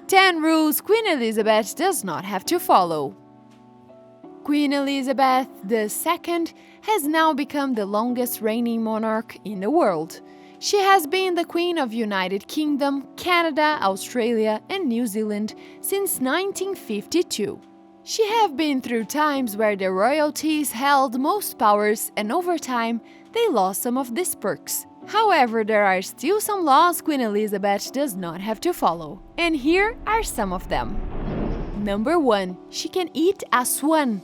10 rules Queen Elizabeth does not have to follow. Queen Elizabeth II has now become the longest reigning monarch in the world. She has been the Queen of United Kingdom, Canada, Australia, and New Zealand since 1952. She has been through times where the royalties held most powers, and over time they lost some of these perks. However, there are still some laws Queen Elizabeth does not have to follow, and here are some of them. Number 1. She can eat a swan.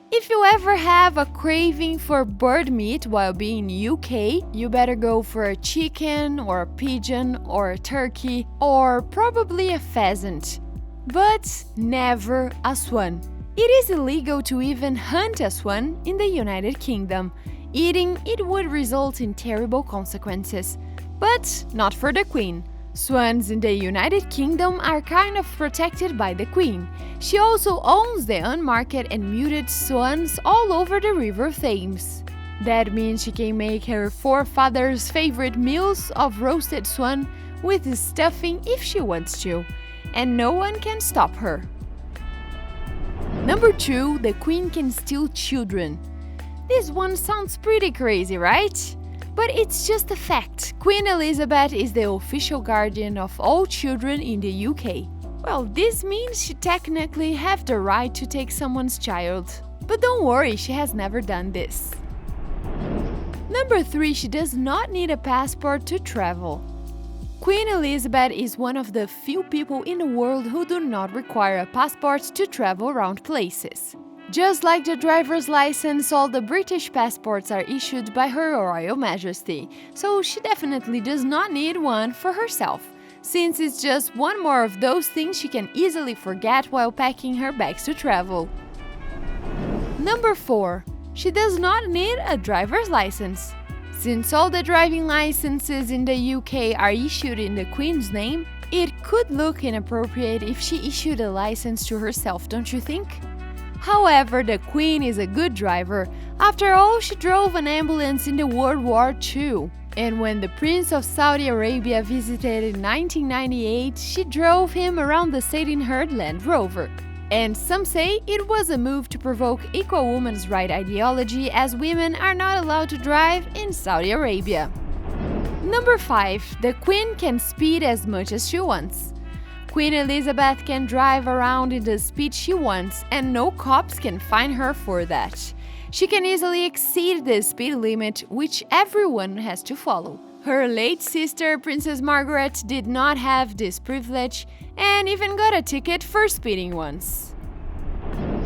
If you ever have a craving for bird meat while being in UK, you better go for a chicken or a pigeon or a turkey or probably a pheasant. But never a swan. It is illegal to even hunt a swan in the United Kingdom. Eating it would result in terrible consequences. But not for the Queen. Swans in the United Kingdom are kind of protected by the Queen. She also owns the unmarked and muted swans all over the River Thames. That means she can make her forefathers' favorite meals of roasted swan with stuffing if she wants to, and no one can stop her. Number 2. The Queen can steal children. This one sounds pretty crazy, right? But it's just a fact. Queen Elizabeth is the official guardian of all children in the UK. Well, this means she technically has the right to take someone's child. But don't worry, she has never done this. Number 3. She does not need a passport to travel. Queen Elizabeth is one of the few people in the world who do not require a passport to travel around places. Just like the driver's license, all the British passports are issued by Her Royal Majesty, so she definitely does not need one for herself, since it's just one more of those things she can easily forget while packing her bags to travel. Number 4. She does not need a driver's license. Since all the driving licenses in the UK are issued in the Queen's name, it could look inappropriate if she issued a license to herself, don't you think? However, the Queen is a good driver. After all, she drove an ambulance in the World War II. And when the Prince of Saudi Arabia visited in 1998, she drove him around the state in her Land Rover. And some say it was a move to provoke equal women's rights ideology, as women are not allowed to drive in Saudi Arabia. Number 5. The Queen can speed as much as she wants. Queen Elizabeth can drive around in the speed she wants, and no cops can fine her for that. She can easily exceed the speed limit, which everyone has to follow. Her late sister, Princess Margaret, did not have this privilege and even got a ticket for speeding once.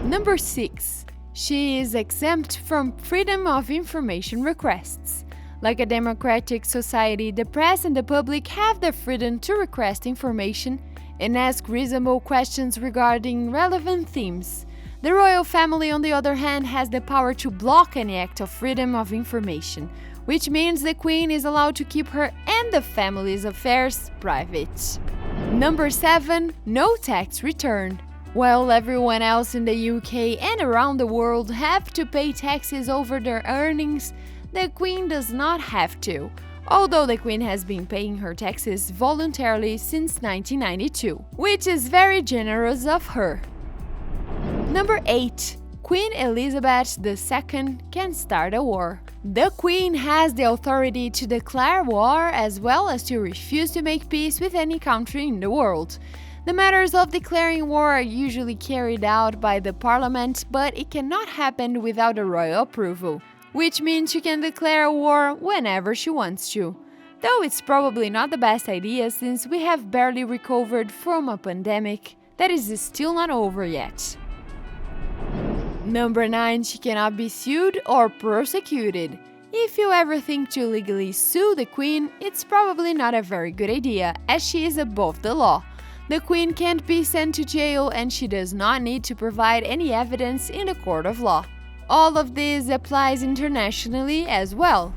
Number 6. She is exempt from freedom of information requests. Like a democratic society, the press and the public have the freedom to request information and ask reasonable questions regarding relevant themes. The royal family, on the other hand, has the power to block any act of freedom of information, which means the Queen is allowed to keep her and the family's affairs private. Number 7. No tax return. While everyone else in the UK and around the world have to pay taxes over their earnings, the Queen does not have to. Although the Queen has been paying her taxes voluntarily since 1992, which is very generous of her. Number 8. Queen Elizabeth II can start a war. The Queen has the authority to declare war as well as to refuse to make peace with any country in the world. The matters of declaring war are usually carried out by the Parliament, but it cannot happen without a royal approval, which means she can declare war whenever she wants to. Though it's probably not the best idea, since we have barely recovered from a pandemic that is still not over yet. Number 9. She cannot be sued or prosecuted. If you ever think to legally sue the Queen, it's probably not a very good idea, as she is above the law. The Queen can't be sent to jail, and she does not need to provide any evidence in a court of law. All of this applies internationally as well.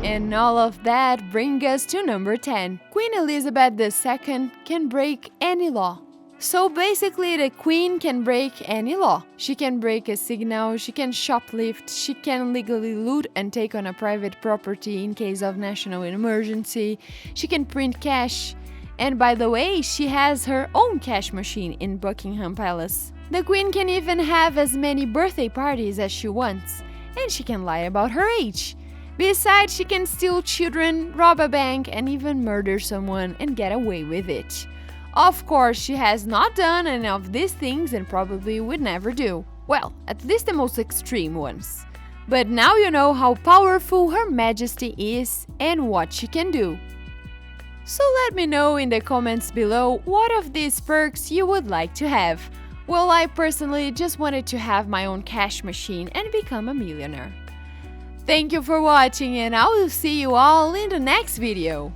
And all of that brings us to number 10. Queen Elizabeth II can break any law. So basically, the Queen can break any law. She can break a signal, she can shoplift, she can legally loot and take on a private property in case of national emergency, she can print cash, And by the way, she has her own cash machine in Buckingham Palace. The Queen can even have as many birthday parties as she wants, and she can lie about her age. Besides, she can steal children, rob a bank, and even murder someone and get away with it. Of course, she has not done any of these things and probably would never do. Well, at least the most extreme ones. But now you know how powerful Her Majesty is and what she can do. So let me know in the comments below what of these perks you would like to have. Well, I personally just wanted to have my own cash machine and become a millionaire. Thank you for watching, and I will see you all in the next video.